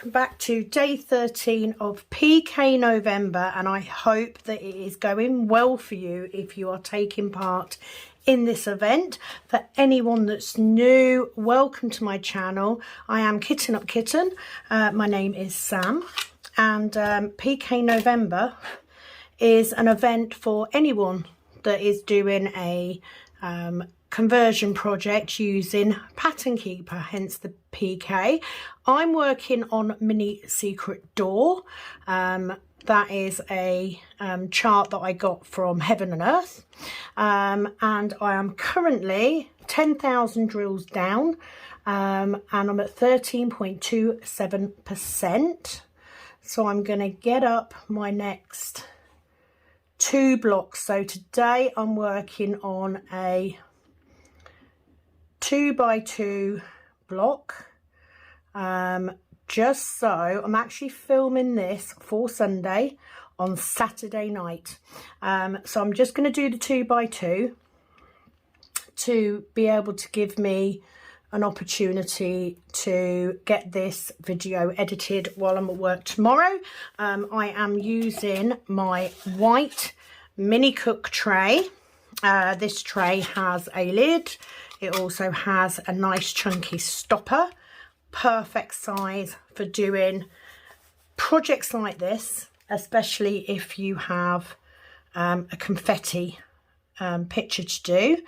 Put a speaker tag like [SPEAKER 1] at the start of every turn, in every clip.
[SPEAKER 1] welcome back to day 13 of PK November, and I hope that it is going well for you if you are taking part in this event. For anyone that's new, welcome to my channel. I am Kitten Up Kitten. My name is Sam, and PK November is an event for anyone that is doing a conversion project using Pattern Keeper, hence the PK. I'm working on Mini Secret Door. That is a chart that I got from Heaven and Earth, and I am currently 10,000 drills down, and I'm at 13.27%. so I'm going to get up my next 2 blocks. So today I'm working on a 2x2 block, just so I'm actually filming this for Sunday on Saturday night. So I'm just going to do the 2x2 to be able to give me an opportunity to get this video edited while I'm at work tomorrow. I am using my white mini cook tray. This tray has a lid. It also has a nice chunky stopper, perfect size for doing projects like this, especially if you have a confetti picture to do.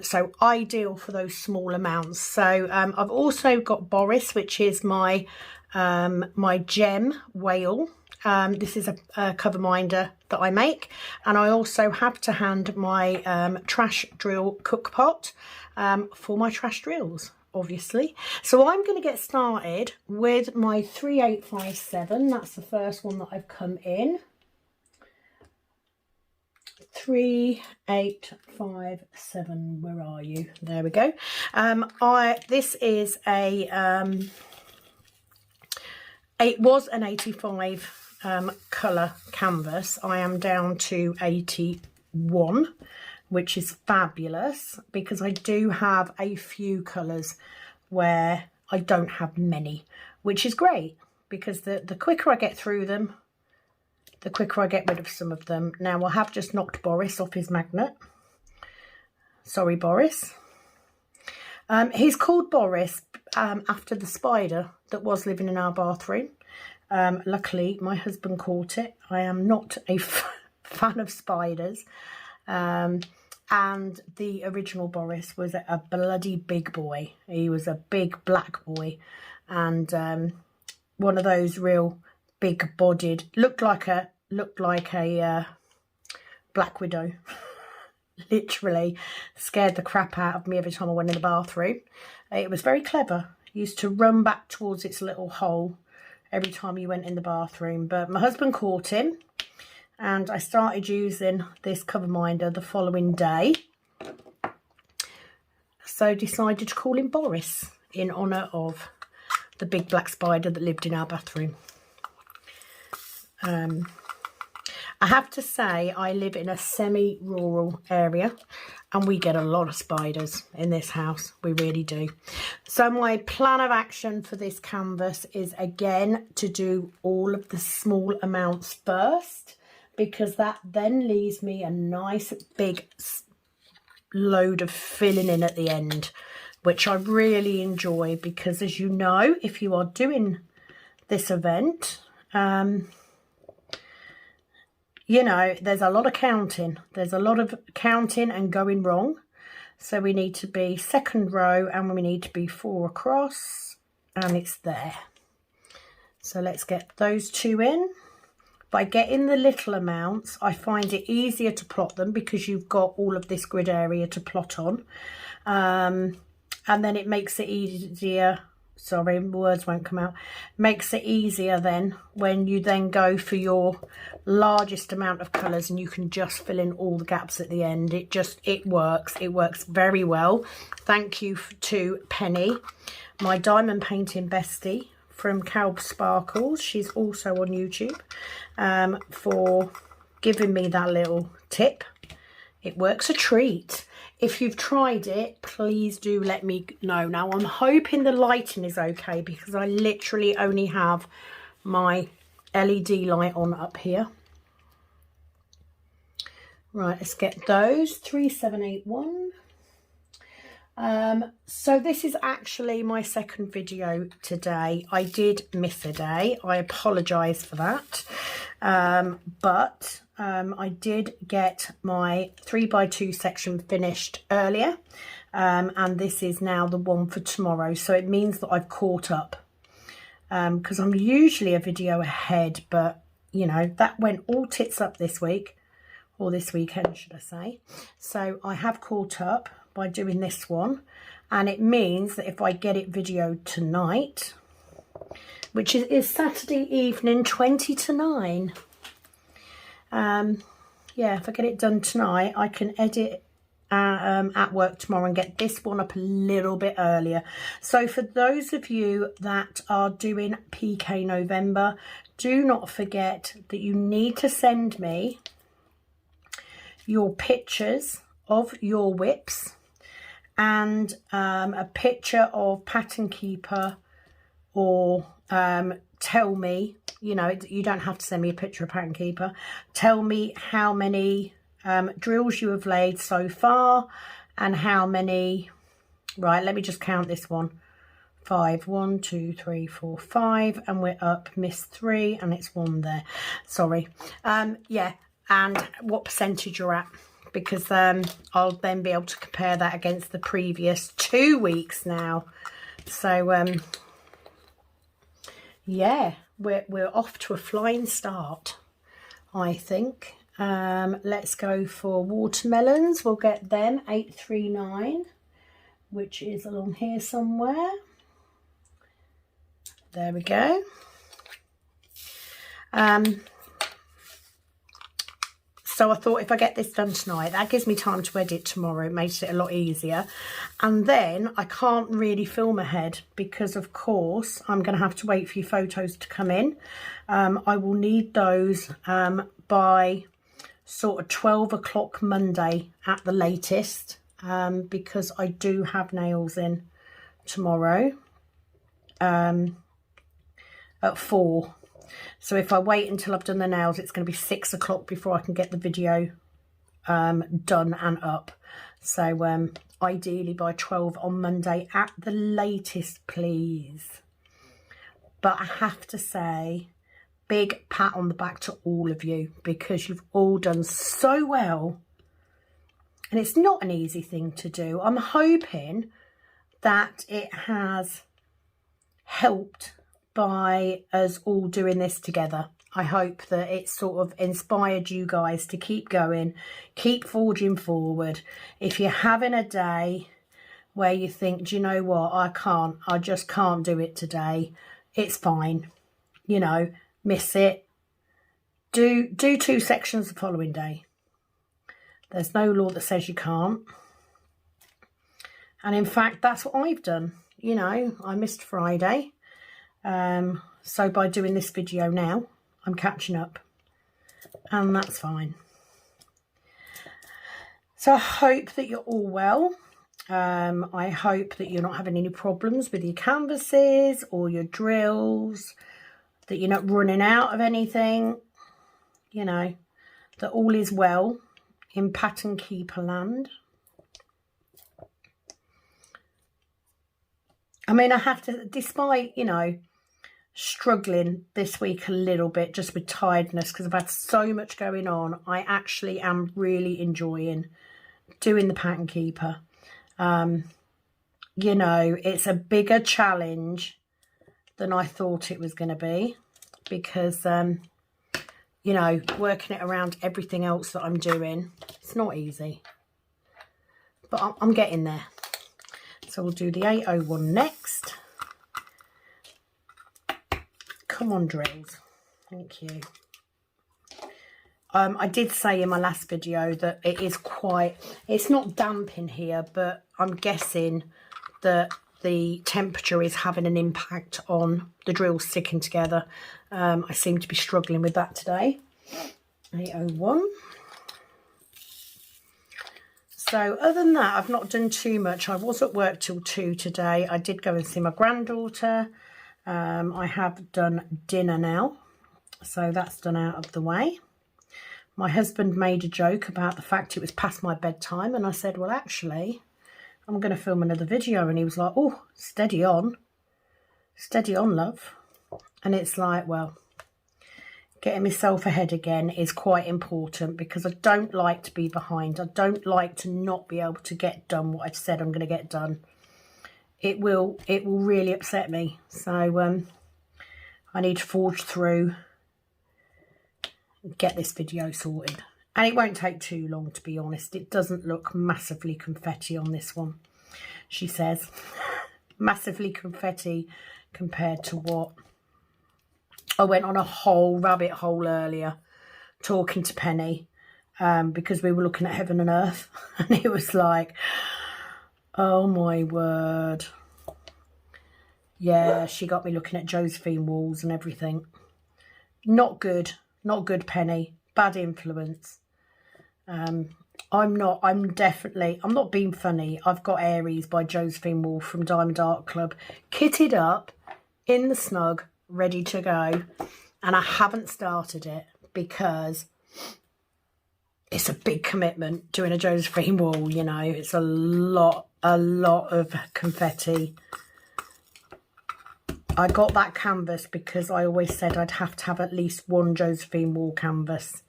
[SPEAKER 1] So ideal for those small amounts. So I've also got Boris, which is my my gem whale. This is a cover minder that I make, and I also have to hand my trash drill cook pot for my trash drills, obviously. So I'm going to get started with my 3857. That's the first one that I've come in. 3857, where are you? There we go. This is a it was an 85 colour canvas. I am down to 81, which is fabulous because I do have a few colours where I don't have many, which is great because the quicker I get through them, the quicker I get rid of some of them. Now I have just knocked Boris off his magnet. Sorry, Boris. He's called Boris after the spider that was living in our bathroom. Luckily, my husband caught it. I am not a fan of spiders. And the original Boris was a bloody big boy. He was a big black boy, and one of those real big-bodied, looked like a black widow. Literally scared the crap out of me every time I went in the bathroom. It was very clever. It used to run back towards its little hole every time you went in the bathroom. But my husband caught him, and I started using this cover minder the following day. So decided to call him Boris in honour of the big black spider that lived in our bathroom. I have to say I live in a semi-rural area and we get a lot of spiders in this house. We really do. So my plan of action for this canvas is again to do all of the small amounts first, because that then leaves me a nice big load of filling in at the end, which I really enjoy because, as you know, if you are doing this event, you know, there's a lot of counting. There's a lot of counting and going wrong. So we need to be second row and we need to be 4 across, and it's there. So let's get those 2 in. By getting the little amounts, I find it easier to plot them because you've got all of this grid area to plot on. And then it makes it easier. Sorry, words won't come out. Makes it easier then when you then go for your largest amount of colours and you can just fill in all the gaps at the end. It works. It works very well. Thank you to Penny, my diamond painting bestie from Calb Sparkles. She's also on YouTube, for giving me that little tip. It works a treat. If you've tried it, please do let me know. Now, I'm hoping the lighting is okay because I literally only have my LED light on up here. Right, let's get those. 3781. So this is actually my second video today. I did miss a day. I apologise for that. But I did get my 3x2 section finished earlier. And this is now the one for tomorrow. So it means that I've caught up. Because I'm usually a video ahead. But, you know, that went all tits up this week. Or this weekend, should I say. So I have caught up by doing this one, and it means that if I get it videoed tonight, which is Saturday evening 20 to 9, yeah, if I get it done tonight, I can edit at work tomorrow and get this one up a little bit earlier. So for those of you that are doing PK November, do not forget that you need to send me your pictures of your whips and a picture of pattern keeper, or tell me, you know, you don't have to send me a picture of pattern keeper, tell me how many drills you have laid so far and how many, right, let me just count this one. 5, 1, 2, 3, 4, 5, and we're up, missed 3, and it's 1 there, sorry. Yeah, and what percentage you're at, because I'll then be able to compare that against the previous 2 weeks now. So yeah, we're off to a flying start, I think. Let's go for watermelons. We'll get them 839, which is along here somewhere. There we go. So I thought if I get this done tonight, that gives me time to edit tomorrow. It makes it a lot easier. And then I can't really film ahead because, of course, I'm going to have to wait for your photos to come in. I will need those by sort of 12 o'clock Monday at the latest, because I do have nails in tomorrow at 4. So if I wait until I've done the nails, it's going to be 6 o'clock before I can get the video done and up. So ideally by 12 on Monday at the latest, please. But I have to say, big pat on the back to all of you, because you've all done so well. And it's not an easy thing to do. I'm hoping that it has helped by us all doing this together. I hope that it sort of inspired you guys to keep going, keep forging forward. If you're having a day where you think, do you know what, I just can't do it today, it's fine, you know, miss it, do 2 sections the following day. There's no law that says you can't. And in fact, that's what I've done. You know, I missed Friday. So by doing this video now, I'm catching up, and that's fine. So I hope that you're all well. I hope that you're not having any problems with your canvases or your drills, that you're not running out of anything, you know, that all is well in pattern keeper land. I mean, I have to, despite, you know, struggling this week a little bit just with tiredness because I've had so much going on, I actually am really enjoying doing the pattern keeper. You know, it's a bigger challenge than I thought it was going to be, because you know, working it around everything else that I'm doing, it's not easy, but I'm getting there. So we'll do the 801 next. Come on, drills. Thank you. I did say in my last video that it is quite, it's not damp in here, but I'm guessing that the temperature is having an impact on the drills sticking together. I seem to be struggling with that today. 801. So other than that, I've not done too much. I was at work till 2 today. I did go and see my granddaughter. I have done dinner now, so that's done out of the way. My husband made a joke about the fact it was past my bedtime, and I said, well, actually, I'm going to film another video. And he was like, oh, steady on, love. And it's like, well, getting myself ahead again is quite important, because I don't like to be behind. I don't like to not be able to get done what I've said I'm going to get done. It will really upset me. So I need to forge through and get this video sorted. And it won't take too long, to be honest. It doesn't look massively confetti on this one, she says. Massively confetti compared to what? I went on a whole rabbit hole earlier talking to Penny because we were looking at Heaven and Earth, and it was like, oh my word. Yeah, she got me looking at Josephine walls and everything. Not good, Penny. Bad influence. I'm not being funny. I've got Aries by Josephine Wall from Diamond Art Club kitted up in the snug, ready to go, and I haven't started it because it's a big commitment doing a Josephine wall, you know. It's a lot of confetti. I got that canvas because I always said I'd have to have at least one Josephine wall canvas,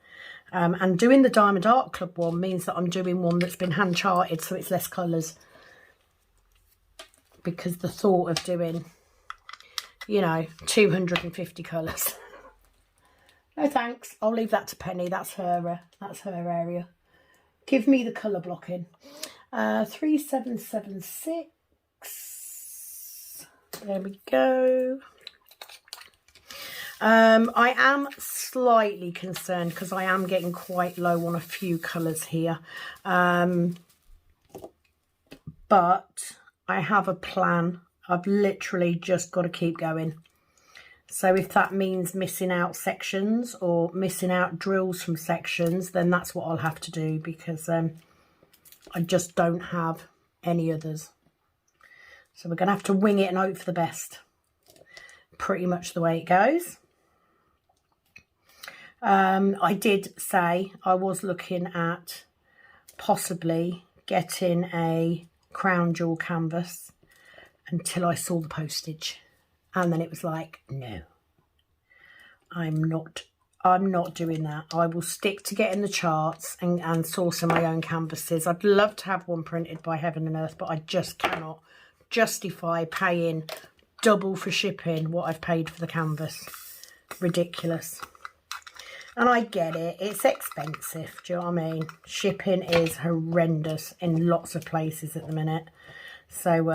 [SPEAKER 1] and doing the Diamond Art Club one means that I'm doing one that's been hand charted, so it's less colours, because the thought of doing, you know, 250 colours. No thanks. I'll leave that to Penny. That's her area. Give me the colour blocking. 3776. There we go. I am slightly concerned because I am getting quite low on a few colours here. But I have a plan. I've literally just got to keep going. So if that means missing out sections or missing out drills from sections, then that's what I'll have to do, because I just don't have any others. So we're going to have to wing it and hope for the best. Pretty much the way it goes. I did say I was looking at possibly getting a crown jewel canvas until I saw the postage, and then it was like, no, I'm not doing that. I will stick to getting the charts and sourcing my own canvases. I'd love to have one printed by Heaven and Earth, but I just cannot justify paying double for shipping what I've paid for the canvas. Ridiculous. And I get it, it's expensive, do you know what I mean? Shipping is horrendous in lots of places at the minute. So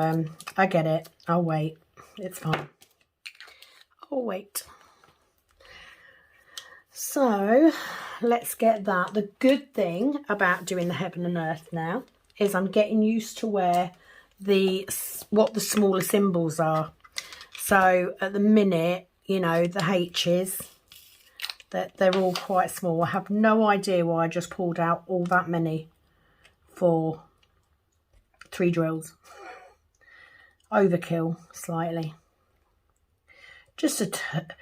[SPEAKER 1] I get it. I'll wait. It's fine. I'll wait. So let's get that. The good thing about doing the Heaven and Earth now is I'm getting used to what the smaller symbols are. So at the minute, you know, the H's, that they're all quite small. I have no idea why I just pulled out all that many for 3 drills. Overkill slightly. Just a tad.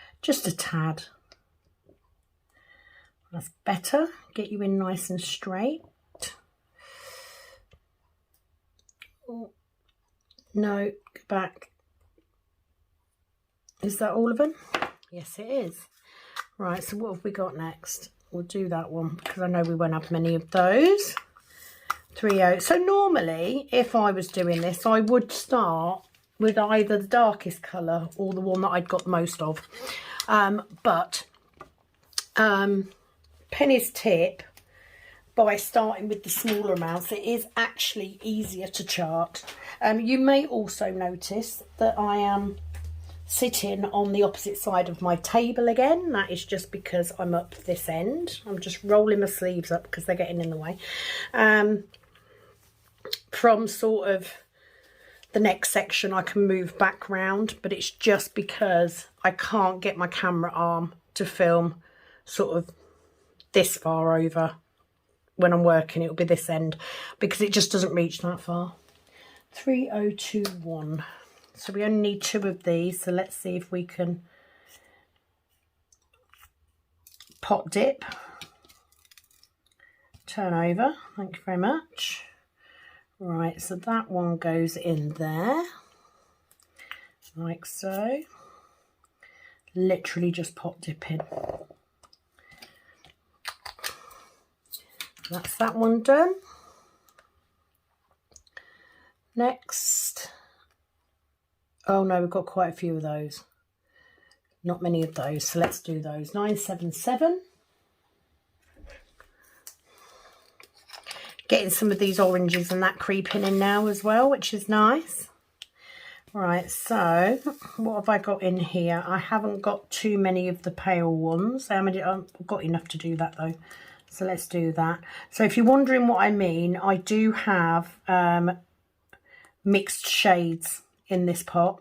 [SPEAKER 1] That's better. Get you in nice and straight. Oh, no, go back. Is that all of them? Yes, it is. Right, so what have we got next? We'll do that one because I know we won't have many of those. 3/0. So normally, if I was doing this, I would start with either the darkest colour or the one that I'd got most of. But Penny's tip, by starting with the smaller amounts, it is actually easier to chart. You may also notice that I am sitting on the opposite side of my table again. That is just because I'm up this end. I'm just rolling my sleeves up because they're getting in the way. From sort of the next section I can move back round, but it's just because I can't get my camera arm to film sort of this far over when I'm working, it'll be this end, because it just doesn't reach that far. 3021. So we only need 2 of these. So let's see if we can pot dip, turn over. Thank you very much. Right, so that one goes in there, like so. Literally just pot dipping. That's that one done. Next, oh no, we've got quite a few of those. Not many of those, so let's do those. 977. Getting some of these oranges and that creeping in now as well, which is nice. Right, so what have I got in here? I haven't got too many of the pale ones. I've got enough to do that though. So let's do that. So if you're wondering what I mean, I do have mixed shades in this pot.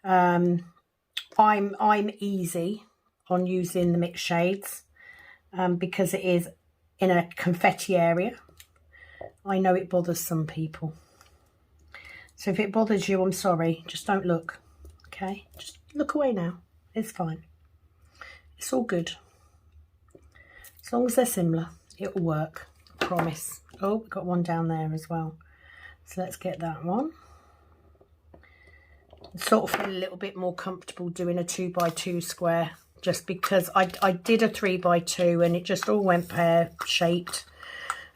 [SPEAKER 1] I'm easy on using the mixed shades because it is in a confetti area. I know it bothers some people. So if it bothers you, I'm sorry. Just don't look. Okay? Just look away now. It's fine. It's all good. As long as they're similar, it'll work. I promise. Oh, we've got one down there as well. So let's get that one. I sort of feel a little bit more comfortable doing a 2x2 square, just because I did a 3x2 and it just all went pear shaped.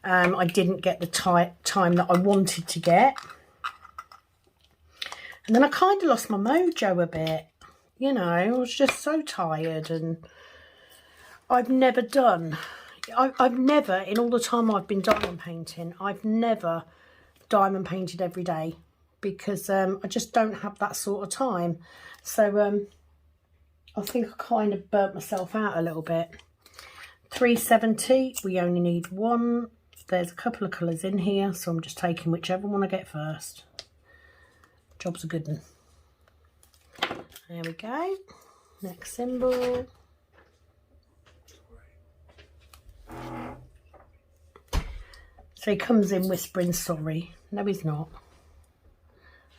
[SPEAKER 1] I didn't get the time that I wanted to get. And then I kind of lost my mojo a bit. You know, I was just so tired, and I've never, in all the time I've been diamond painting, I've never diamond painted every day, because I just don't have that sort of time. So I think I kind of burnt myself out a little bit. 370, we only need 1. There's a couple of colours in here, so I'm just taking whichever one I get first. Job's a good one. There we go. Next symbol. So he comes in whispering sorry. No, he's not.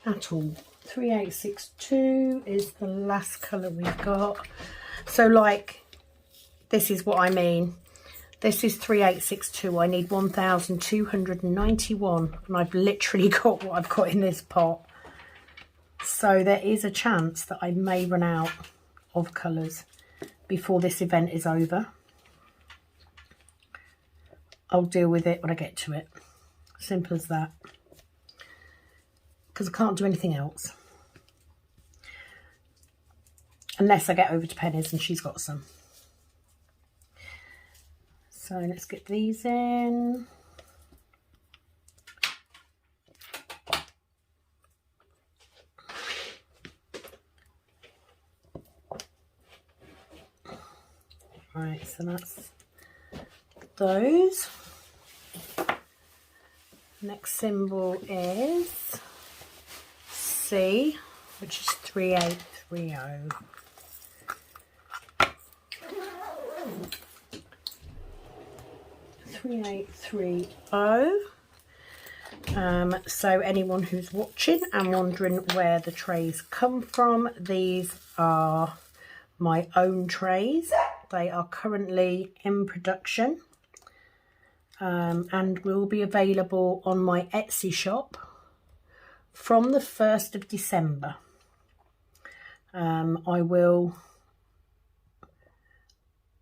[SPEAKER 1] At all. 3862 is the last colour we've got. So like, this is what I mean. This is 3862. I need 1291, and I've literally got what I've got in this pot. So there is a chance that I may run out of colours before this event is over. I'll deal with it when I get to it. Simple as that. Because I can't do anything else. Unless I get over to Penny's and she's got some. So let's get these in. Right, so that's those. Next symbol is C, which is 3830. So anyone who's watching and wondering where the trays come from, these are my own trays. They are currently in production and will be available on my Etsy shop from the 1st of December. I will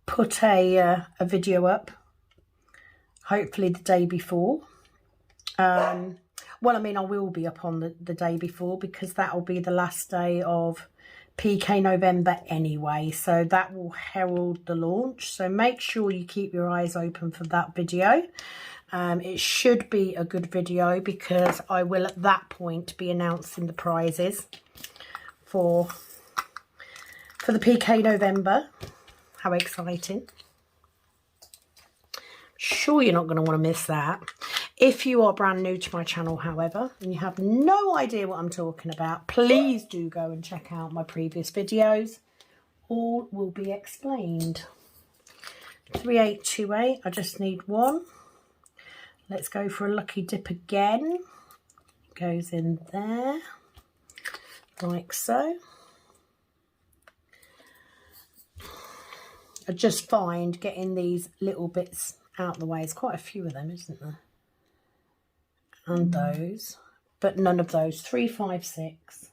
[SPEAKER 1] put a video up, hopefully the day before. Well, I mean, I will be up on the day before, because that will be the last day of PK November anyway, so that will herald the launch. So make sure you keep your eyes open for that video. It should be a good video, because I will at that point be announcing the prizes for the PK November. How exciting. Sure, you're not going to want to miss that. If you are brand new to my channel, however, and you have no idea what I'm talking about, please do go and check out my previous videos. All will be explained. 3828, I just need 1. Let's go for a lucky dip again. Goes in there, like so. I just find getting these little bits out the way, is quite a few of them, isn't there? And those, but none of those. 3, 5, 6.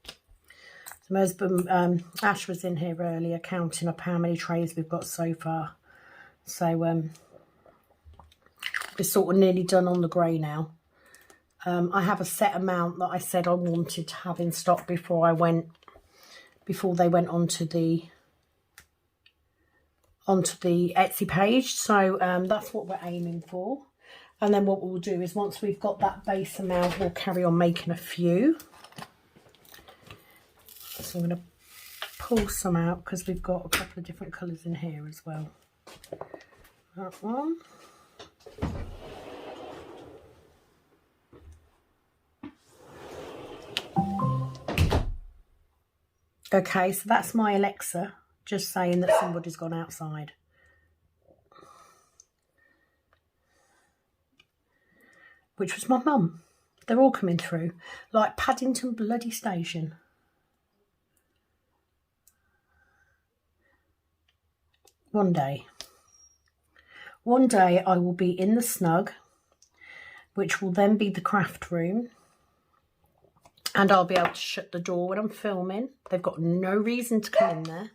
[SPEAKER 1] So my husband, Ash was in here earlier counting up how many trays we've got so far. So we're sort of nearly done on the grey now. I have a set amount that I said I wanted to have in stock before they went onto the Etsy page. So that's what we're aiming for. And then what we'll do is once we've got that base amount, we'll carry on making a few. So I'm going to pull some out because we've got a couple of different colours in here as well. That one. Okay, so that's my Alexa just saying that somebody's gone outside. Which was my mum. They're all coming through like Paddington bloody station. One day I will be in the snug, which will then be the craft room, and I'll be able to shut the door when I'm filming. They've got no reason to come in there.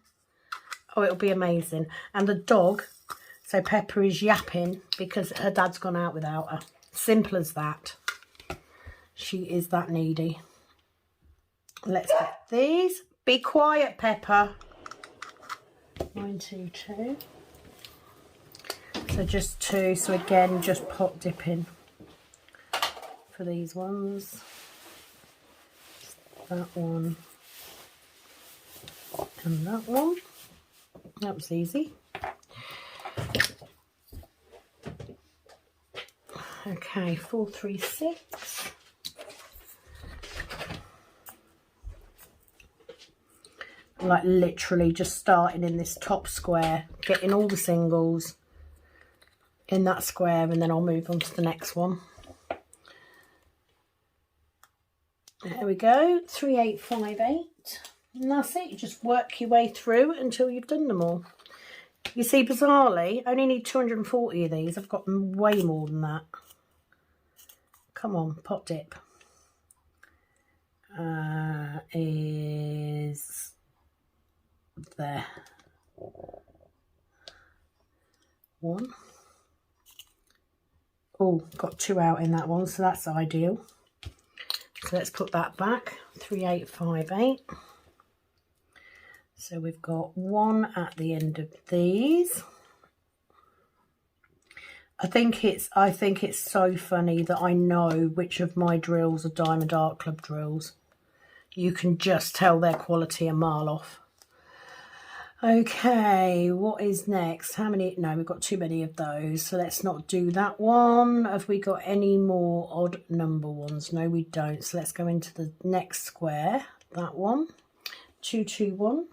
[SPEAKER 1] Oh, it'll be amazing. And the dog, so Pepper, is yapping because her dad's gone out without her. Simple as that. She is that needy. Let's get these. Be quiet, Pepper. 922. So just 2. So again, just pot dipping for these ones. That one and that one. That was easy. Okay, 4, 3, 6. Like literally just starting in this top square, getting all the singles in that square, and then I'll move on to the next one. There we go, 3, 8, 5, 8. And that's it. You just work your way through until you've done them all. You see, bizarrely, I only need 240 of these. I've got way more than that. Come on, pot dip. Is there. 1. Oh, got 2 out in that one, so that's ideal. So let's put that back. 3, 8, 5, 8. So we've got 1 at the end of these. I think it's so funny that I know which of my drills are Diamond Art Club drills. You can just tell their quality a mile off. Okay, what is next? How many? No, we've got too many of those, so let's not do that one. Have we got any more odd number ones? No, we don't. So let's go into the next square. That one. 2, 2, 1.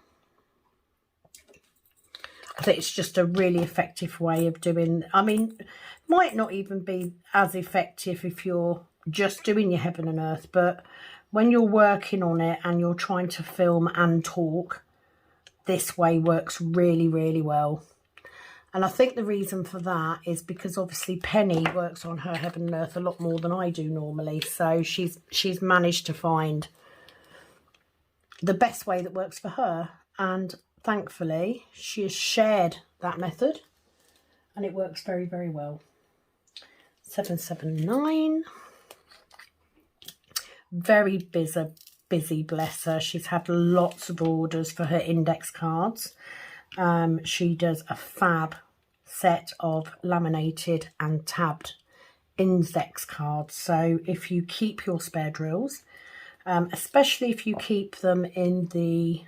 [SPEAKER 1] I think it's just a really effective way of doing, I mean, might not even be as effective if you're just doing your heaven and earth, but when you're working on it and you're trying to film and talk, this way works really, really well. And I think the reason for that is because obviously Penny works on her heaven and earth a lot more than I do normally. So she's managed to find the best way that works for her. And thankfully, she has shared that method and it works very, very well. 779. Very busy, bless her. She's had lots of orders for her index cards. She does a fab set of laminated and tabbed index cards. So if you keep your spare drills, especially if you keep them in the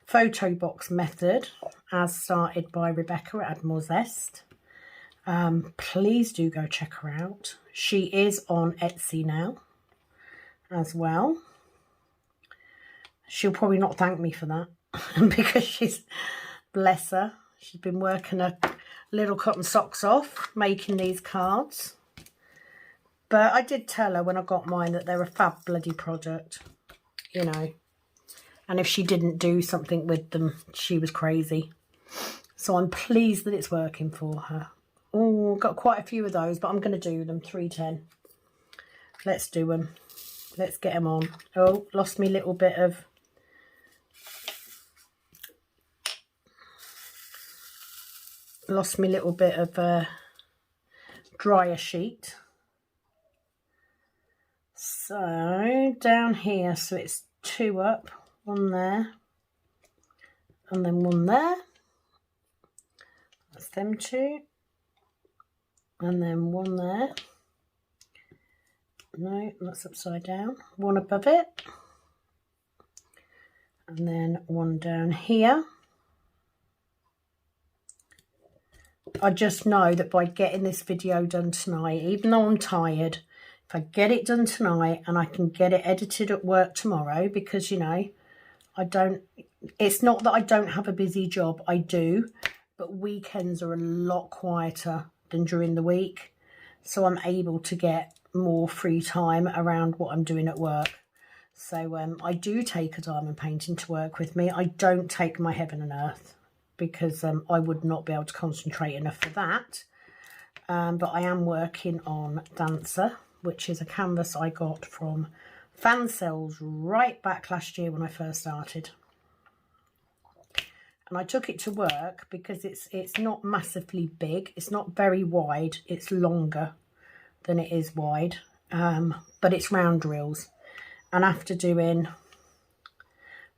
[SPEAKER 1] photo box method as started by Rebecca at Admiral Zest, please do go check her out. She is on Etsy now as well. She'll probably not thank me for that because she's, bless her, she's been working little cotton socks off making these cards. But I did tell her when I got mine that they're a fab bloody product, you know. And if she didn't do something with them, she was crazy. So I'm pleased that it's working for her. Oh, got quite a few of those, but I'm going to do them. 310. Let's do them. Let's get them on. Oh, lost me little bit of... dryer sheet. So, down here, so it's 2 up. 1 there. And then 1 there. That's them 2. And then 1 there. No, that's upside down. 1 above it. And then 1 down here. I just know that by getting this video done tonight, even though I'm tired, if I get it done tonight and I can get it edited at work tomorrow, because, you know, it's not that I don't have a busy job, I do, but weekends are a lot quieter than during the week. So I'm able to get more free time around what I'm doing at work. So I do take a diamond painting to work with me. I don't take my heaven and earth because I would not be able to concentrate enough for that. But I am working on Dancer, which is a canvas I got from Fan Cells right back last year when I first started. And I took it to work because it's not massively big. It's not very wide. It's longer than it is wide. But it's round drills. And after doing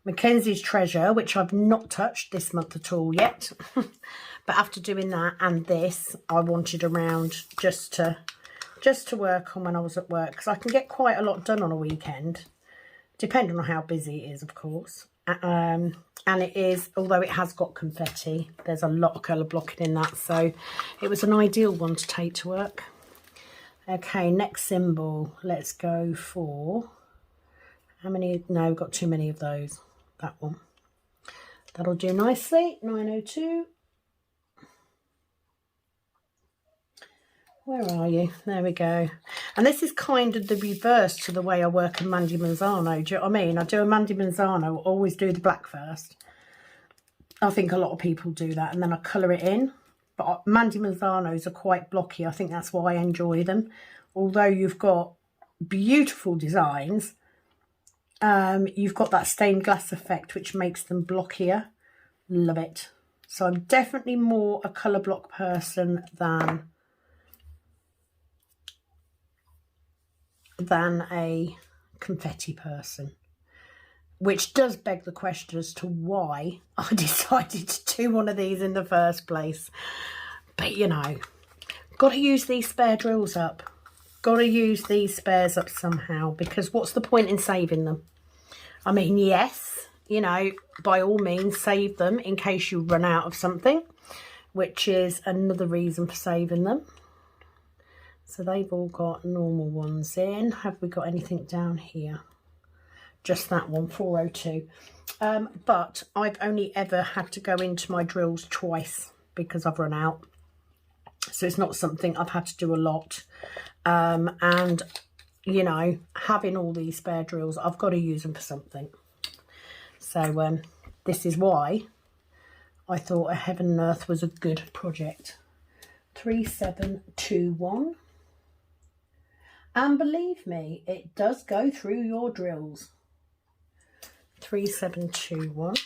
[SPEAKER 1] Mackenzie's Treasure, which I've not touched this month at all yet. But after doing that and this, I wanted a round just to work on when I was at work, because I can get quite a lot done on a weekend, depending on how busy it is, of course. And it is, although it has got confetti, there's a lot of colour blocking in that, so it was an ideal one to take to work. Okay, next symbol. Let's go for, how many? No, we've got too many of those. That one. That'll do nicely. 902. Where are you? There we go. And this is kind of the reverse to the way I work in Mandy Manzano. Do you know what I mean? I do a Mandy Manzano, always do the black first. I think a lot of people do that, and then I colour it in. But Mandy Manzanos are quite blocky. I think that's why I enjoy them. Although you've got beautiful designs, you've got that stained glass effect, which makes them blockier. Love it. So I'm definitely more a colour block person than a confetti person, which does beg the question as to why I decided to do one of these in the first place. But you know, got to use these spare drills up, got to use these spares up somehow, because what's the point in saving them? I mean, yes, you know, by all means save them in case you run out of something, which is another reason for saving them. So they've all got normal ones in. Have we got anything down here? Just that one, 402. But I've only ever had to go into my drills twice because I've run out. So it's not something I've had to do a lot. And, you know, having all these spare drills, I've got to use them for something. So this is why I thought a Heaven and Earth was a good project. 3721. And believe me, it does go through your drills. 3721.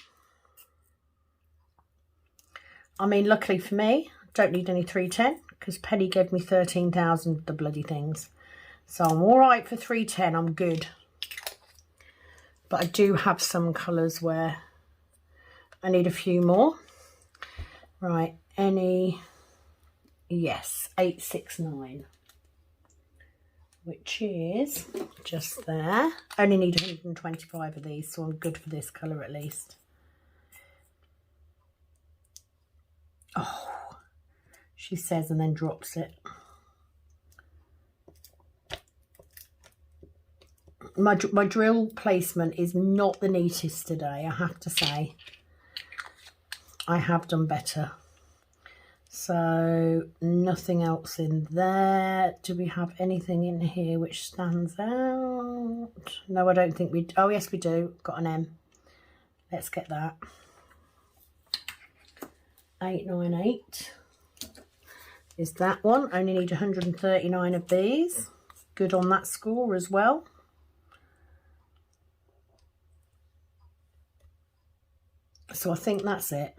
[SPEAKER 1] I mean, luckily for me, I don't need any 310 because Penny gave me 13,000 of the bloody things. So I'm all right for 310. I'm good. But I do have some colours where I need a few more. Right, yes, 869. Which is just there. Only need 125 of these, so I'm good for this colour at least. Oh, she says and then drops it. My drill placement is not the neatest today, I have to say. I have done better. So nothing else in there. Do we have anything in here which stands out? No, I don't think we... Oh, yes, we do. Got an M. Let's get that. 898 is that one. Only need 139 of these. Good on that score as well. So I think that's it.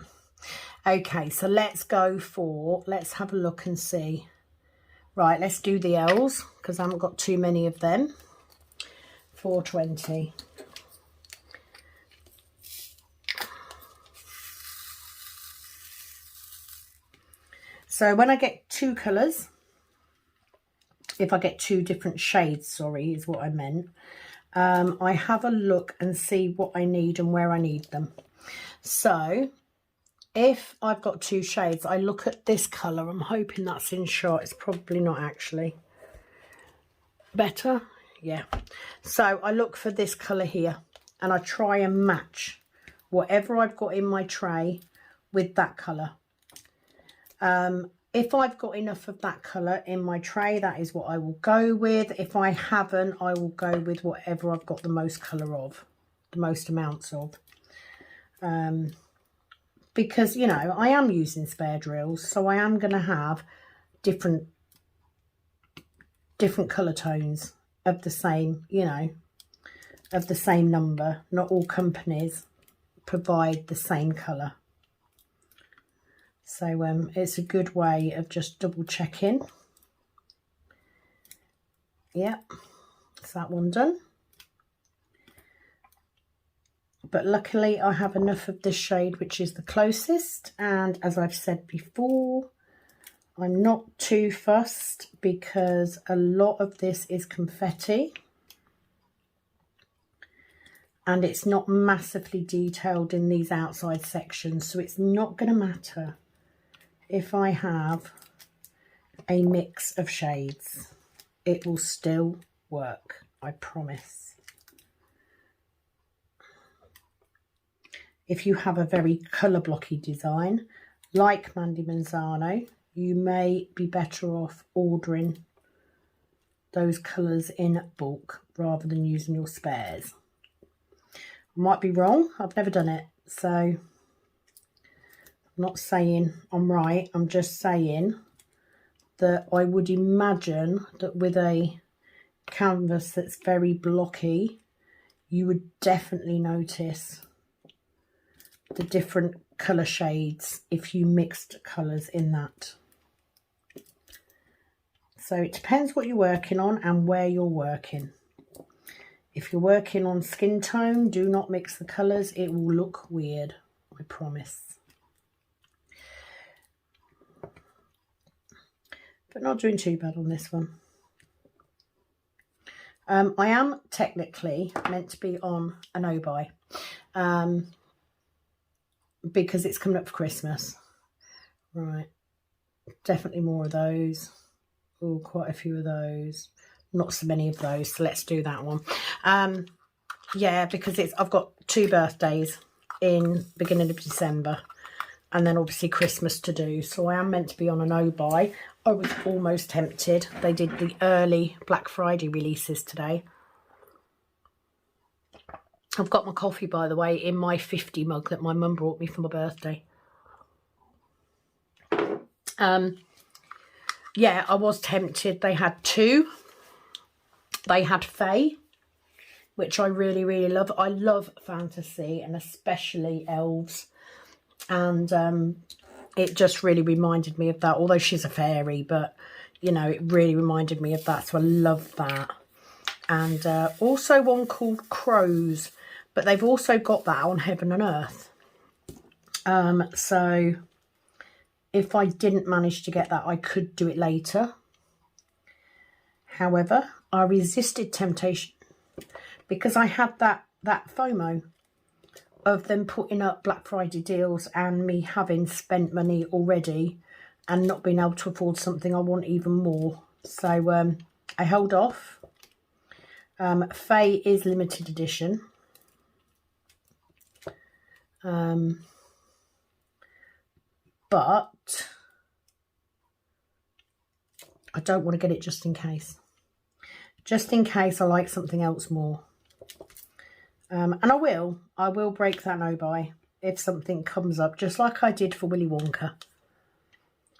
[SPEAKER 1] Okay, so let's go for, let's have a look and see. Right, let's do the L's because I haven't got too many of them. 420. So when I get two colours, if I get two different shades, sorry, is what I meant, I have a look and see what I need and where I need them. So if I've got two shades, I look at this colour. I'm hoping that's in shot. It's probably not actually. Better? Yeah. So I look for this colour here and I try and match whatever I've got in my tray with that colour. If I've got enough of that colour in my tray, that is what I will go with. If I haven't, I will go with whatever I've got the most colour of, the most amounts of. Because, you know, I am using spare drills, so I am going to have different colour tones of the same, you know, of the same number. Not all companies provide the same colour. So it's a good way of just double checking. Yep, that's that one done. But luckily I have enough of this shade, which is the closest. And as I've said before, I'm not too fussed because a lot of this is confetti. And it's not massively detailed in these outside sections. So it's not going to matter if I have a mix of shades. It will still work, I promise. If you have a very colour blocky design, like Mandy Manzano, you may be better off ordering those colours in bulk rather than using your spares. I might be wrong, I've never done it, so I'm not saying I'm right, I'm just saying that I would imagine that with a canvas that's very blocky, you would definitely notice the different colour shades if you mixed colours in that. So it depends what you're working on and where you're working. If you're working on skin tone, do not mix the colours. It will look weird, I promise. But not doing too bad on this one. I am technically meant to be on an O-Buy. Because it's coming up for Christmas. Right, definitely more of those. Oh, quite a few of those. Not so many of those, so let's do that one. Yeah, because I've got 2 birthdays in beginning of December and then obviously Christmas to do, so I am meant to be on an O-Buy. I was almost tempted. They did the early Black Friday releases today. I've got my coffee, by the way, in my 50 mug that my mum brought me for my birthday. Yeah, I was tempted. They had 2. They had Fae, which I really, really love. I love fantasy and especially elves. And it just really reminded me of that. Although she's a fairy, but, you know, it really reminded me of that. So I love that. And also one called Crows. But they've also got that on Heaven and Earth. So if I didn't manage to get that, I could do it later. However, I resisted temptation because I had that FOMO of them putting up Black Friday deals and me having spent money already and not being able to afford something I want even more. So I held off. Fae is limited edition. But I don't want to get it just in case. Just in case I like something else more. And I will break that no buy if something comes up, just like I did for Willy Wonka.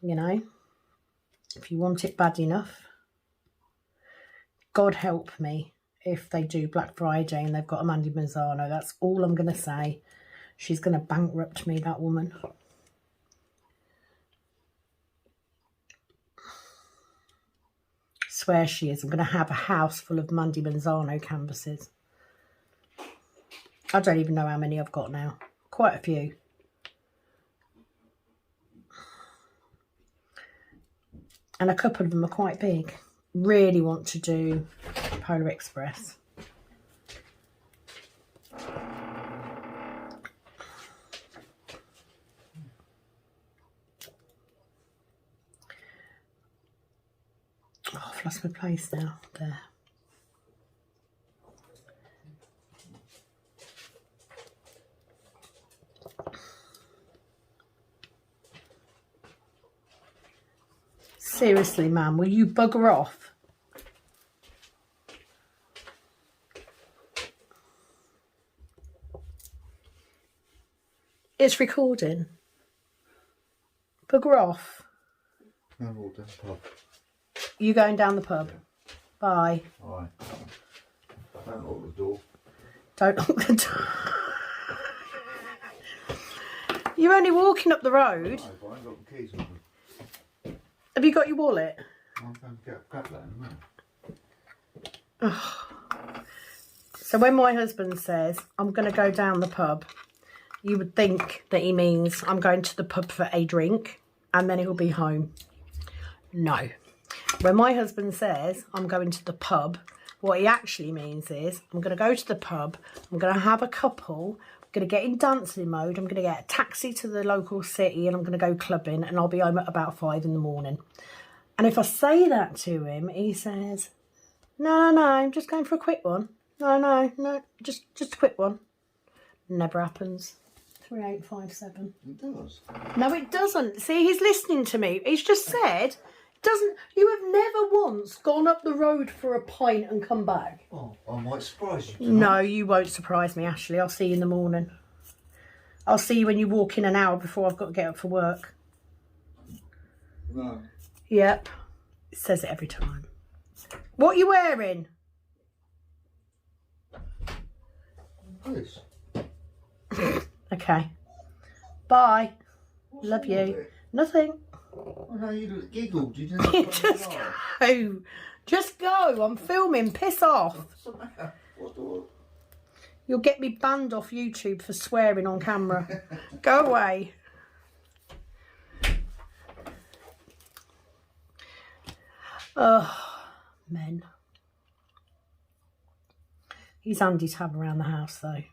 [SPEAKER 1] You know, if you want it bad enough. God help me if they do Black Friday and they've got a Mandy Mazzano. That's all I'm going to say. She's going to bankrupt me, that woman. Swear she is. I'm going to have a house full of Mandy Mazzano canvases. I don't even know how many I've got now. Quite a few. And a couple of them are quite big. Really want to do Polar Express. Oh, I've lost my place now. There. Seriously, man, will you bugger off? It's recording. Bugger off.
[SPEAKER 2] No, we'll do the pub.
[SPEAKER 1] You going down the pub? Yeah. Bye.
[SPEAKER 2] Bye. Don't lock the door.
[SPEAKER 1] Don't lock the door. You're only walking up the road.
[SPEAKER 2] No, but I ain't got the keys on me.
[SPEAKER 1] Have you got your wallet?
[SPEAKER 2] I'm going to grab that in a minute.
[SPEAKER 1] Oh. So when my husband says, I'm going to go down the pub, you would think that he means I'm going to the pub for a drink and then he'll be home. No. When my husband says I'm going to the pub, what he actually means is I'm going to go to the pub, I'm going to have a couple, I'm going to get in dancing mode, I'm going to get a taxi to the local city and I'm going to go clubbing and I'll be home at about 5 in the morning. And if I say that to him, he says, no, I'm just going for a quick one. No, just a quick one. Never happens. 3857.
[SPEAKER 2] It does.
[SPEAKER 1] No, it doesn't. See, he's listening to me. He's just said, you have never once gone up the road for a pint and come back.
[SPEAKER 2] Oh, I might surprise you tonight.
[SPEAKER 1] No, you won't surprise me, Ashley. I'll see you in the morning. I'll see you when you walk in an hour before I've got to get up for work.
[SPEAKER 2] No.
[SPEAKER 1] Yep. It says it every time. What are you wearing?
[SPEAKER 2] This.
[SPEAKER 1] Okay. Bye.
[SPEAKER 2] What's
[SPEAKER 1] Love
[SPEAKER 2] wrong
[SPEAKER 1] you.
[SPEAKER 2] with it?
[SPEAKER 1] Nothing.
[SPEAKER 2] Oh no, you giggled. You didn't.
[SPEAKER 1] Just go. Just go. I'm filming. Piss off.
[SPEAKER 2] What?
[SPEAKER 1] You'll get me banned off YouTube for swearing on camera. Go away. Oh, men. He's handy to have around the house, though.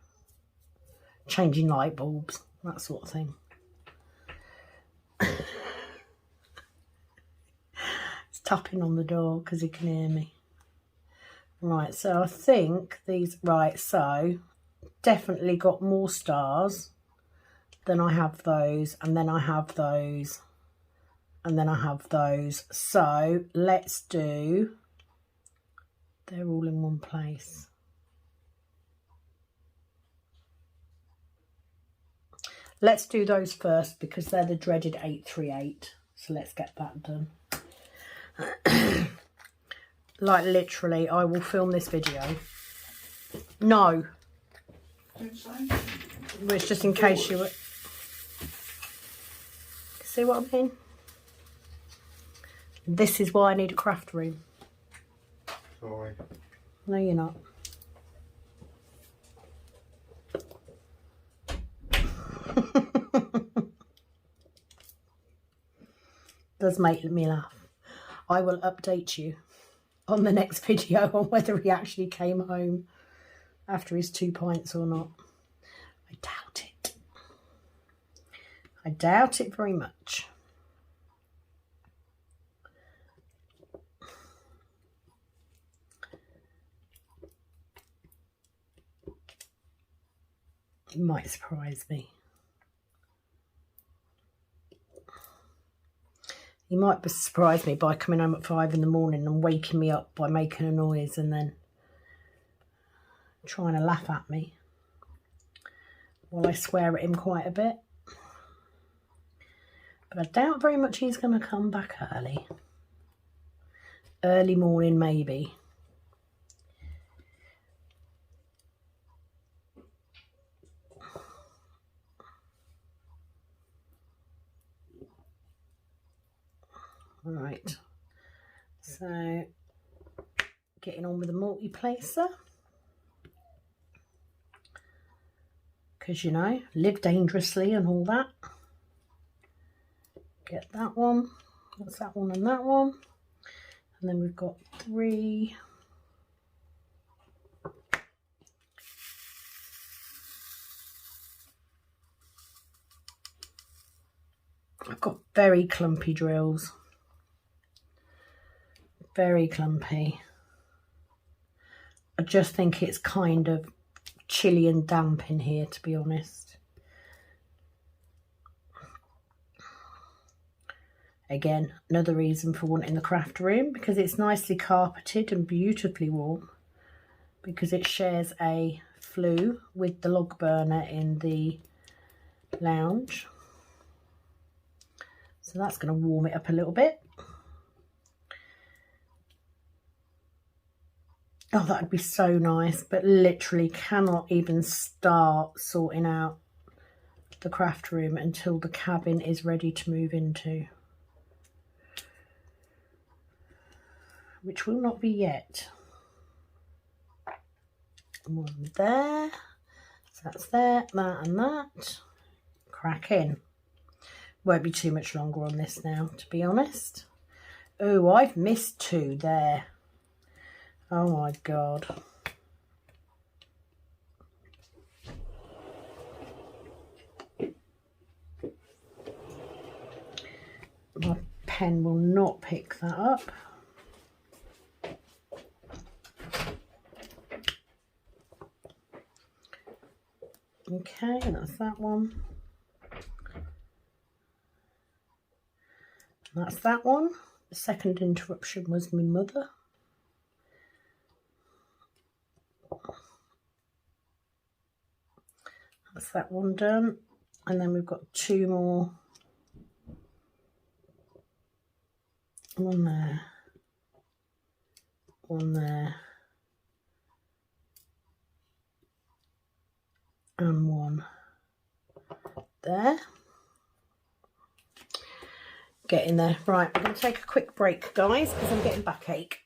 [SPEAKER 1] Changing light bulbs, that sort of thing. He's tapping on the door because he can hear me. Right, so I think these... Right, so definitely got more stars. Then I have those, and then I have those. And then I have those. So let's do... They're all in one place. Let's do those first because they're the dreaded 838. So let's get that done. Like literally, I will film this video. No. It's just in case you were... See what I mean? This is why I need a craft room.
[SPEAKER 2] Sorry.
[SPEAKER 1] No, you're not. Does make me laugh. I will update you on the next video on whether he actually came home after his 2 pints or not. I doubt it. I doubt it very much. It might surprise me. He might surprise me by coming home at 5 in the morning and waking me up by making a noise and then trying to laugh at me while I swear at him quite a bit. But I doubt very much he's going to come back early. Early morning, maybe. Right, so getting on with the multi-placer, because you know, live dangerously and all that. Get that one, that's that one and that one, and then we've got 3. I've got very clumpy drills. Very clumpy. I just think it's kind of chilly and damp in here, to be honest. Again, another reason for wanting the craft room, because it's nicely carpeted and beautifully warm, because it shares a flue with the log burner in the lounge. So that's going to warm it up a little bit. Oh, that would be so nice, but literally cannot even start sorting out the craft room until the cabin is ready to move into. Which will not be yet. One there. So that's there, that and that. Cracking. Won't be too much longer on this now, to be honest. Oh, I've missed 2 there. Oh my God. My pen will not pick that up. Okay, that's that one. That's that one. The second interruption was my mother. That's that one done. And then we've got 2 more. One there. One there. And one there. Getting there. Right, I'm going to take a quick break, guys, because I'm getting backache.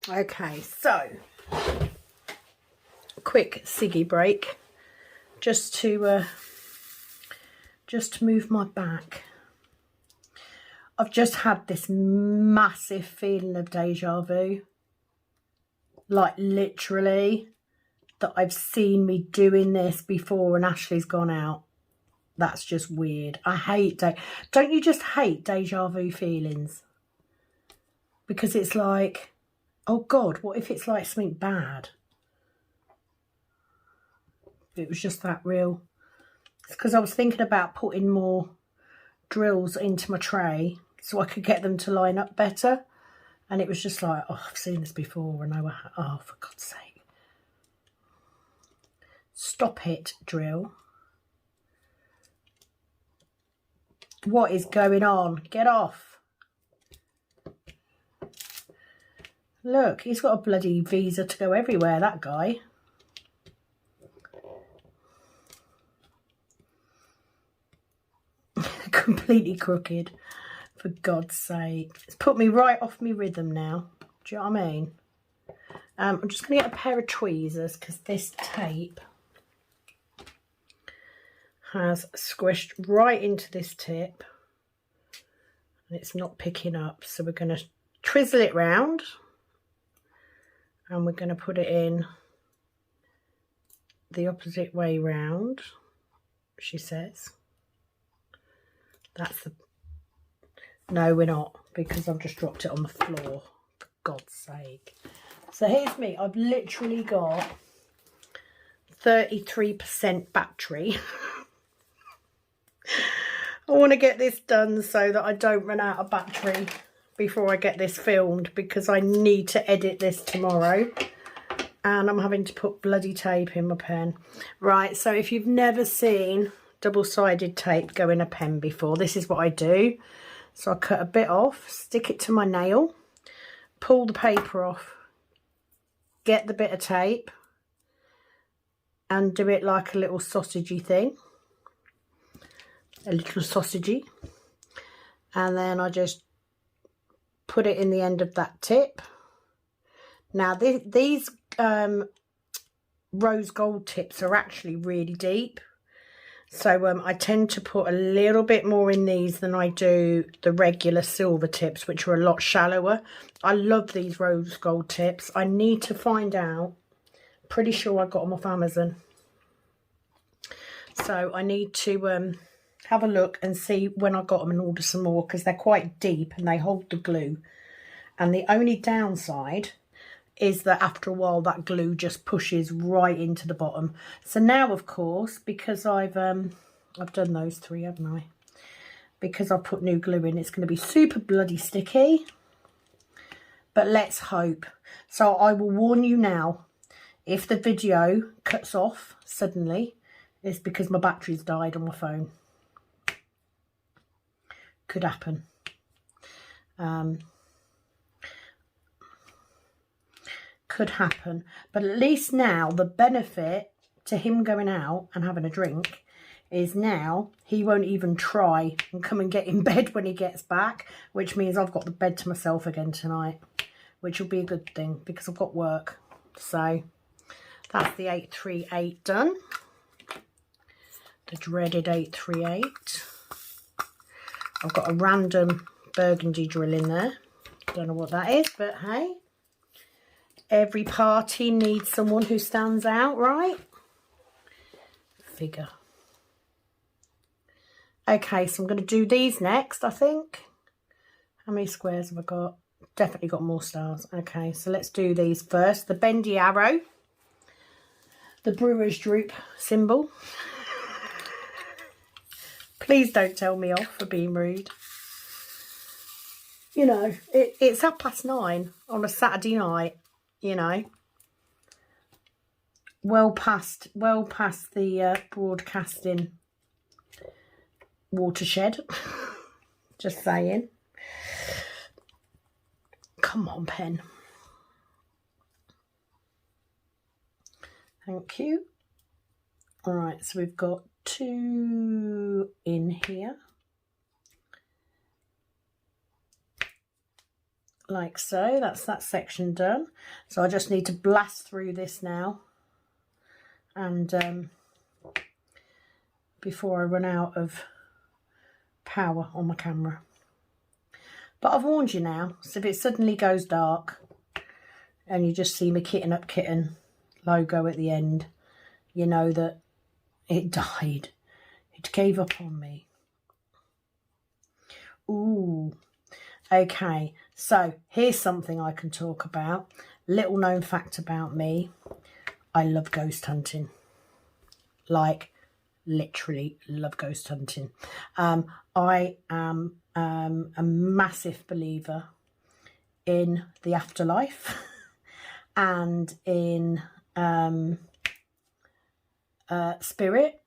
[SPEAKER 1] Okay, so quick ciggy break, just to move my back. I've just had this massive feeling of deja vu, like literally that I've seen me doing this before and Ashley's gone out. That's just weird. I hate don't you just hate deja vu feelings? Because it's like, oh God, what if it's like something bad? It was just that real. It's because I was thinking about putting more drills into my tray so I could get them to line up better. And it was just like, oh, I've seen this before. And oh, for God's sake. Stop it, drill. What is going on? Get off. Look, he's got a bloody visa to go everywhere, that guy. Completely crooked, for God's sake. It's put me right off my rhythm now. Do you know what I mean? I'm just going to get a pair of tweezers because this tape has squished right into this tip and it's not picking up. So we're going to twizzle it round and we're going to put it in the opposite way round, she says. That's the... No, we're not, because I've just dropped it on the floor, for God's sake. So here's me. I've literally got 33% battery. I want to get this done so that I don't run out of battery before I get this filmed, because I need to edit this tomorrow. And I'm having to put bloody tape in my pen. Right, so if you've never seen double-sided tape go in a pen before, this is what I do. So I cut a bit off, stick it to my nail, pull the paper off, get the bit of tape, and do it like a little sausagey thing. A little sausagey. And then I just put it in the end of that tip. Now these rose gold tips are actually really deep, so I tend to put a little bit more in these than I do the regular silver tips, which are a lot shallower. I love these rose gold tips. I need to find out, pretty sure I got them off Amazon, so I need to have a look and see when I got them and order some more, because they're quite deep and they hold the glue. And the only downside is that after a while that glue just pushes right into the bottom. So now, of course, because I've done those three, haven't I? Because I've put new glue in, it's going to be super bloody sticky. But let's hope. So I will warn you now, if the video cuts off suddenly, it's because my battery's died on my phone. Could happen. Could happen, but at least now the benefit to him going out and having a drink is now he won't even try and come and get in bed when he gets back, which means I've got the bed to myself again tonight, which will be a good thing because I've got work. So that's the 838 done, the dreaded 838. I've got a random burgundy drill in there, don't know what that is, but hey, every party needs someone who stands out, right? Figure. Okay, so I'm going to do these next, I think. How many squares have I got? Definitely got more stars. Okay, so let's do these first. The bendy arrow. The brewer's droop symbol. Please don't tell me off for being rude. You know, it's 9:30 on a Saturday night. You know, well past the broadcasting watershed. Just saying. Come on, pen. Thank you. All right, so we've got 2 in here. Like so. That's that section done. So I just need to blast through this now, and before I run out of power on my camera. But I've warned you now, so if it suddenly goes dark and you just see my Kitten Up Kitten logo at the end, you know that it died. It gave up on me. Ooh. Okay, so here's something I can talk about. Little known fact about me. I love ghost hunting. Like, literally love ghost hunting. I am a massive believer in the afterlife and in spirit,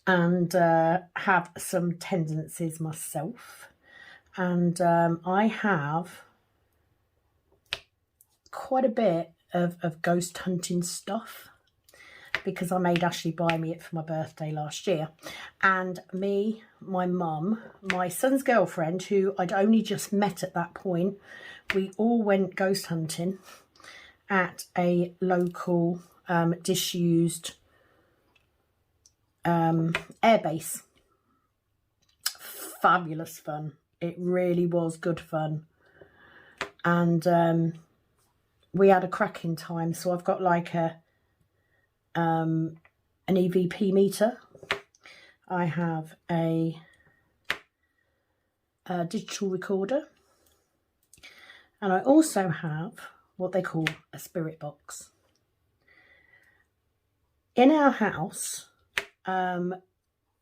[SPEAKER 1] and have some tendencies myself. And I have quite a bit of ghost hunting stuff because I made Ashley buy me it for my birthday last year. And me, my mum, my son's girlfriend, who I'd only just met at that point, we all went ghost hunting at a local disused airbase. Fabulous fun. It really was good fun. And we had a cracking time. So I've got like an EVP meter. I have a digital recorder. And I also have what they call a spirit box. In our house,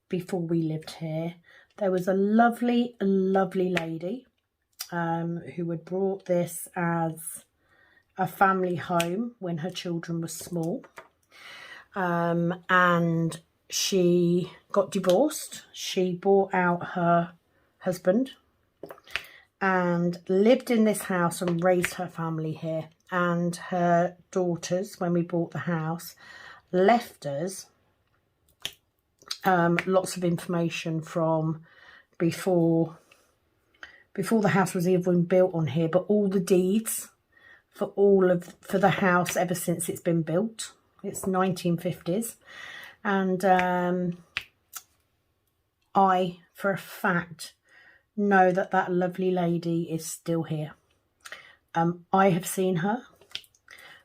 [SPEAKER 1] before we lived here, there was a lovely, lovely lady who had brought this as a family home when her children were small. And she got divorced. She bought out her husband and lived in this house and raised her family here. And her daughters, when we bought the house, left us lots of information from before the house was even built on here, but all the deeds for the house ever since it's been built. It's 1950s. And I, for a fact, know that lovely lady is still here. I have seen her.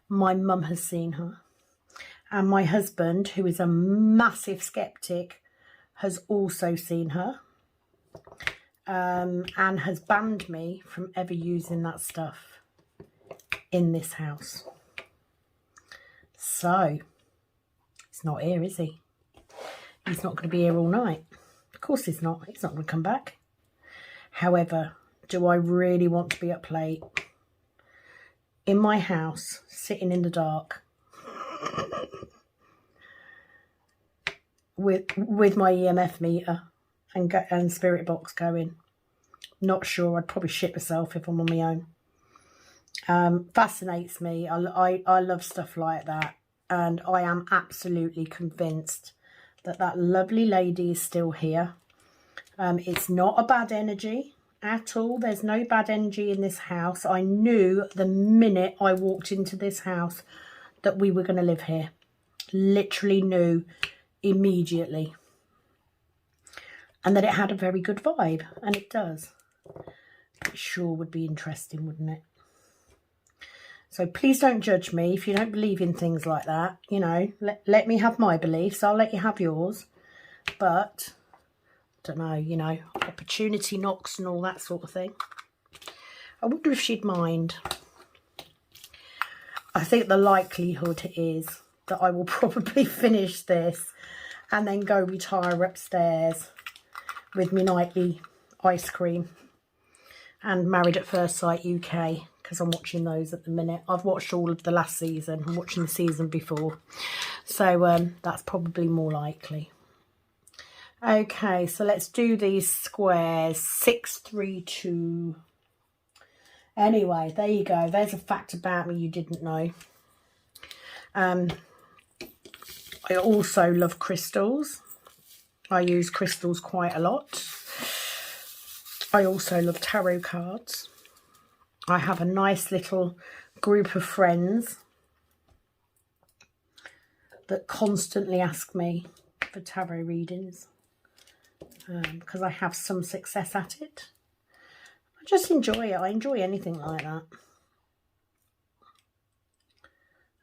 [SPEAKER 1] My mum has seen her. And my husband, who is a massive skeptic, has also seen her. And has banned me from ever using that stuff in this house. So, he's not here, is he? He's not going to be here all night. Of course he's not. He's not going to come back. However, do I really want to be up late in my house, sitting in the dark, with my EMF meter and spirit box going? Not sure. I'd probably shit myself if I'm on my own. Fascinates me. I love stuff like that, and I am absolutely convinced that lovely lady is still here. It's not a bad energy at all. There's no bad energy in this house. I knew the minute I walked into this house that we were going to live here. Literally knew immediately. And that it had a very good vibe, and it does. It sure would be interesting, wouldn't it? So please don't judge me if you don't believe in things like that. You know, let me have my beliefs. I'll let you have yours. But, I don't know, you know, opportunity knocks and all that sort of thing. I wonder if she'd mind. I think the likelihood is that I will probably finish this and then go retire upstairs with my nightly ice cream and Married at First Sight UK, because I'm watching those at the minute. I've watched all of the last season. I'm watching the season before. So that's probably more likely. Okay, so let's do these squares. 6, 3, 2. Anyway, there you go. There's a fact about me you didn't know. I also love crystals. I use crystals quite a lot. I also love tarot cards. I have a nice little group of friends that constantly ask me for tarot readings because I have some success at it. I just enjoy it. I enjoy anything like that.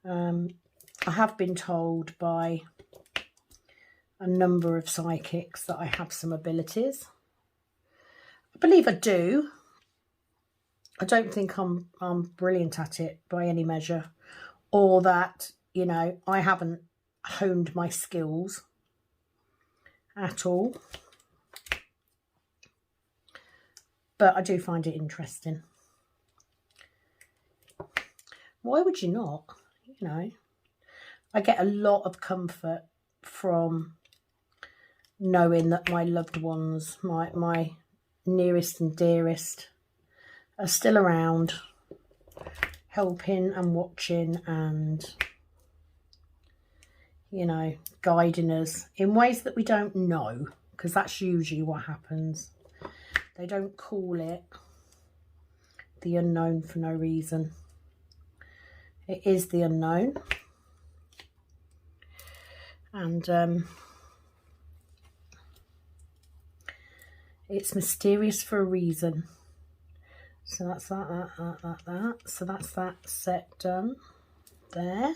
[SPEAKER 1] I have been told by a number of psychics that I have some abilities. I believe I do. I don't think I'm brilliant at it by any measure, or that, you know, I haven't honed my skills at all. But I do find it interesting. Why would you not? You know, I get a lot of comfort from knowing that my loved ones, my nearest and dearest, are still around, helping and watching and, you know, guiding us in ways that we don't know, because that's usually what happens. They don't call it the unknown for no reason. It is the unknown. And it's mysterious for a reason. So that's that. So that's that set done there.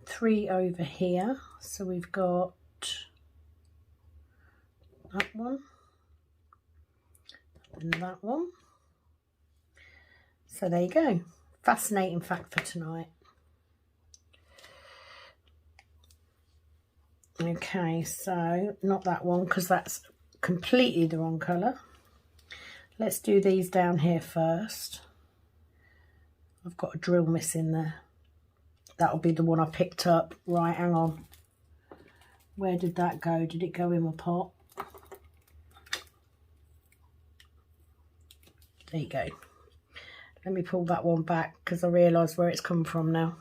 [SPEAKER 1] 3 over here. So we've got that one and that one. So there you go. Fascinating fact for tonight. Okay, so not that one because that's completely the wrong colour. Let's do these down here first. I've got a drill missing there. That'll be the one I picked up. Right, hang on. Where did that go? Did it go in my pot? There you go. Let me pull that one back because I realise where it's come from now.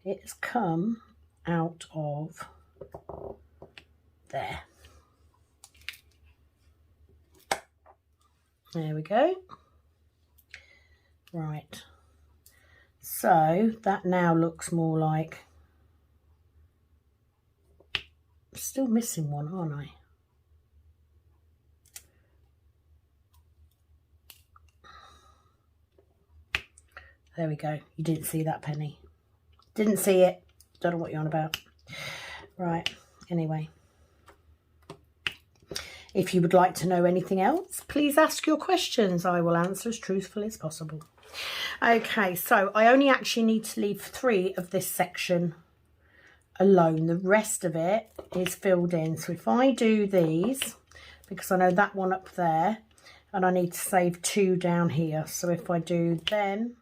[SPEAKER 1] It's come out of there. There we go. Right. So that now looks more like... I'm still missing one, aren't I? There we go. You didn't see that, Penny. Didn't see it. Don't know what you're on about. Right. Anyway. If you would like to know anything else, please ask your questions. I will answer as truthfully as possible. Okay, so I only actually need to leave 3 of this section alone. The rest of it is filled in. So if I do these, because I know that one up there, and I need to save 2 down here. So if I do them,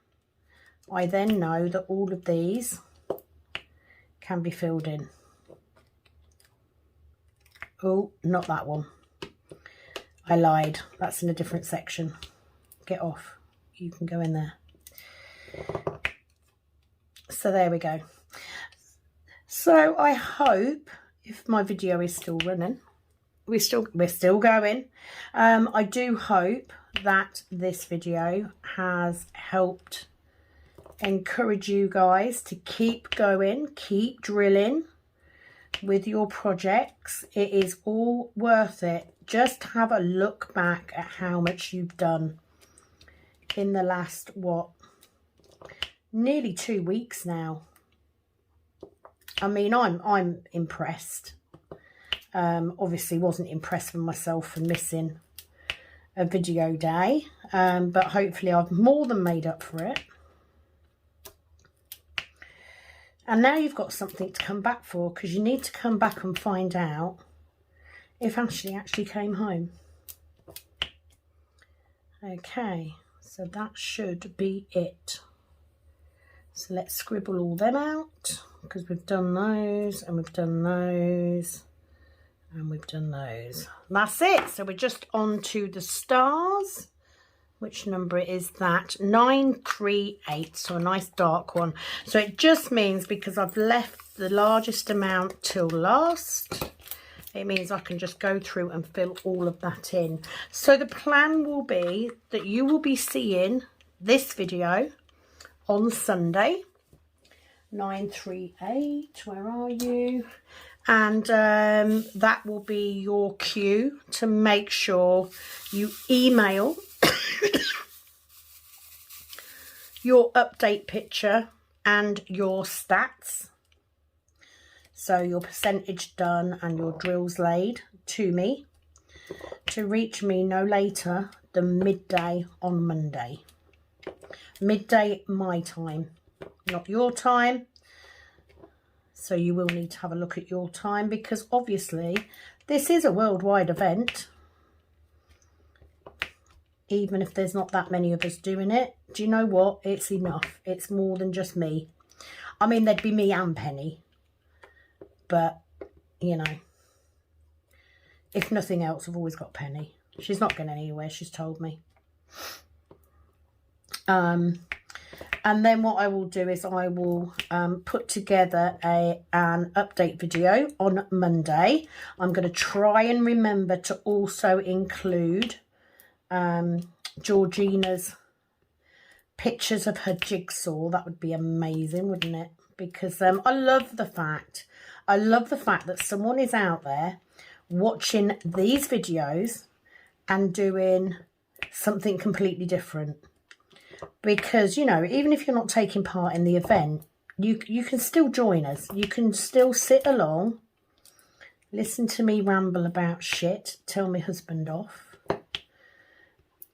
[SPEAKER 1] I then know that all of these can be filled in. Oh, not that one. I lied. That's in a different section. Get off. You can go in there. So there we go. So I hope, if my video is still running, we're still going. I do hope that this video has helped encourage you guys to keep going, keep drilling with your projects. It is all worth it. Just have a look back at how much you've done in the last, what, nearly 2 weeks now. I mean, I'm impressed. Obviously wasn't impressed with myself for missing a video day, but hopefully I've more than made up for it. And now you've got something to come back for, because you need to come back and find out if Ashley actually came home. Okay, so that should be it. So let's scribble all them out, because we've done those, and we've done those, and we've done those. That's it. So we're just on to the stars. Which number is that? 938, so a nice dark one. So it just means, because I've left the largest amount till last, it means I can just go through and fill all of that in. So the plan will be that you will be seeing this video on Sunday. 938, where are you? And that will be your cue to make sure you email your update picture and your stats, so your percentage done and your drills laid, to me, to reach me no later than midday on Monday. Midday my time, not your time. So you will need to have a look at your time, because obviously this is a worldwide event. Even if there's not that many of us doing it, do you know what? It's enough. It's more than just me. I mean, there'd be me and Penny. But, you know, if nothing else, I've always got Penny. She's not going anywhere, she's told me. And then what I will do is I will put together an update video on Monday. I'm going to try and remember to also include Georgina's pictures of her jigsaw. That would be amazing, wouldn't it? Because I love the fact that someone is out there watching these videos and doing something completely different. Because, you know, even if you're not taking part in the event, you can still join us. You can still sit along, listen to me ramble about shit, tell my husband off,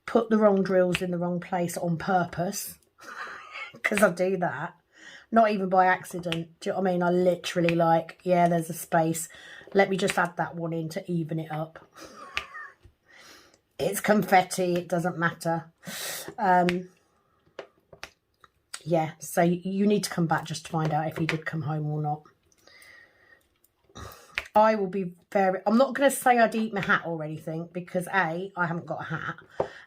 [SPEAKER 1] put the wrong drills in the wrong place on purpose, because I do that. Not even by accident. Do you know what I mean? I literally like, yeah, there's a space. Let me just add that one in to even it up. It's confetti. It doesn't matter. Yeah, so you need to come back just to find out if he did come home or not. I will be I'm not going to say I'd eat my hat or anything because A, I haven't got a hat,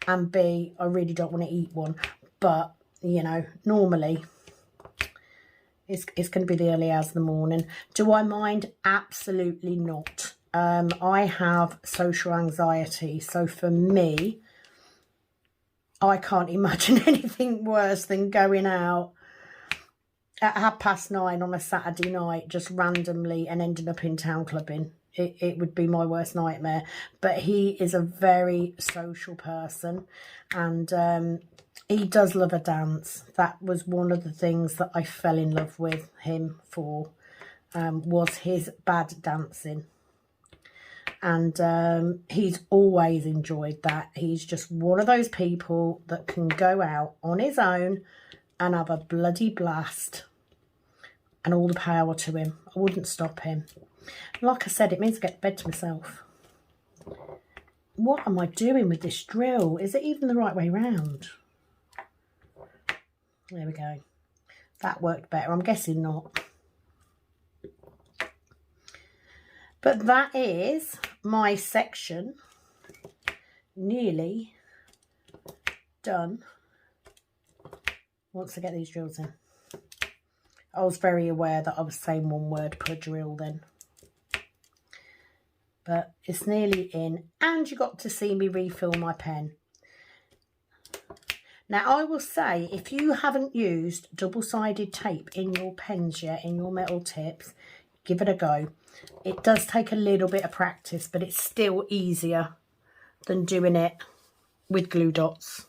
[SPEAKER 1] and B, I really don't want to eat one. But, you know, normally it's going to be the early hours of the morning. Do I mind? Absolutely not. I have social anxiety. So for me, I can't imagine anything worse than going out at 9:30 on a Saturday night, just randomly, and ending up in town clubbing. It would be my worst nightmare. But he is a very social person, and he does love a dance. That was one of the things that I fell in love with him for, was his bad dancing. And he's always enjoyed that. He's just one of those people that can go out on his own and have a bloody blast. And all the power to him. I wouldn't stop him. Like I said, it means I get to bed to myself. What am I doing with this drill? Is it even the right way round? There we go. That worked better. I'm guessing not. But that is my section nearly done once I get these drills in. I was very aware that I was saying one word per drill then. But it's nearly in, and you got to see me refill my pen. Now, I will say, if you haven't used double-sided tape in your pens yet, in your metal tips, give it a go. It does take a little bit of practice, but it's still easier than doing it with glue dots.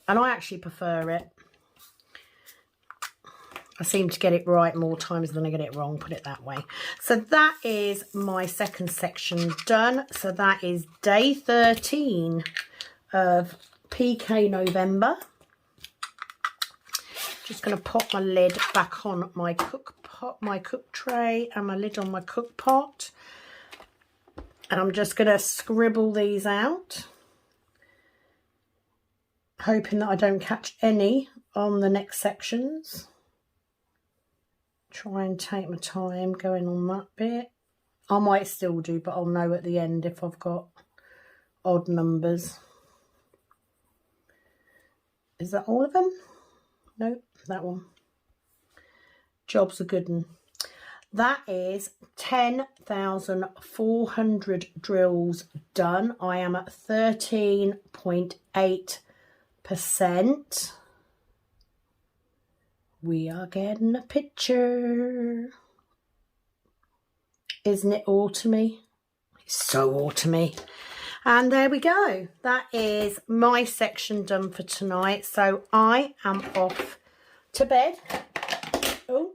[SPEAKER 1] And I actually prefer it. I seem to get it right more times than I get it wrong, put it that way. So that is my second section done. So that is day 13 of PK November. Just going to pop my lid back on my cook tray and my lid on my cook pot. And I'm just going to scribble these out, hoping that I don't catch any on the next sections. Try and take my time going on that bit. I might still do, but I'll know at the end if I've got odd numbers. Is that all of them? Nope, that one. Job's a good one. That is 10,400 drills done. I am at 13.8%. We are getting a picture. Isn't it autumny? It's so autumny. And there we go. That is my section done for tonight. So I am off to bed. Oh.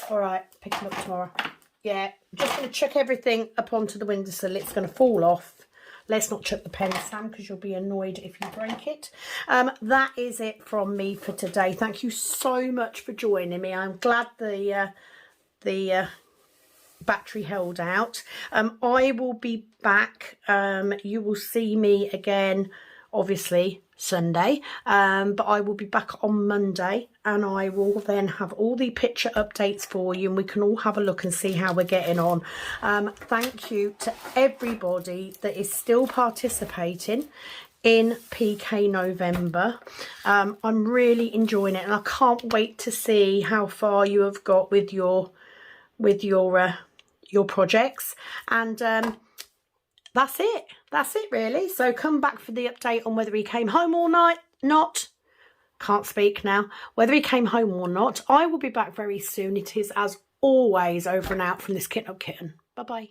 [SPEAKER 1] All right, pick them up tomorrow. Yeah, just going to chuck everything up onto the windowsill. It's going to fall off. Let's not chuck the pen, Sam, because you'll be annoyed if you break it. That is it from me for today. Thank you so much for joining me. I'm glad the battery held out. I will be back. You will see me again, obviously, Sunday. But I will be back on Monday, and I will then have all the picture updates for you, and we can all have a look and see how we're getting on. Thank you to everybody that is still participating in PK November. I'm really enjoying it, and I can't wait to see how far you have got with your projects. And that's it really. So come back for the update on whether he came home or not. Can't speak now. Whether he came home or not, I will be back very soon. It is, as always, over and out from this Kitten Up Kitten. Bye bye.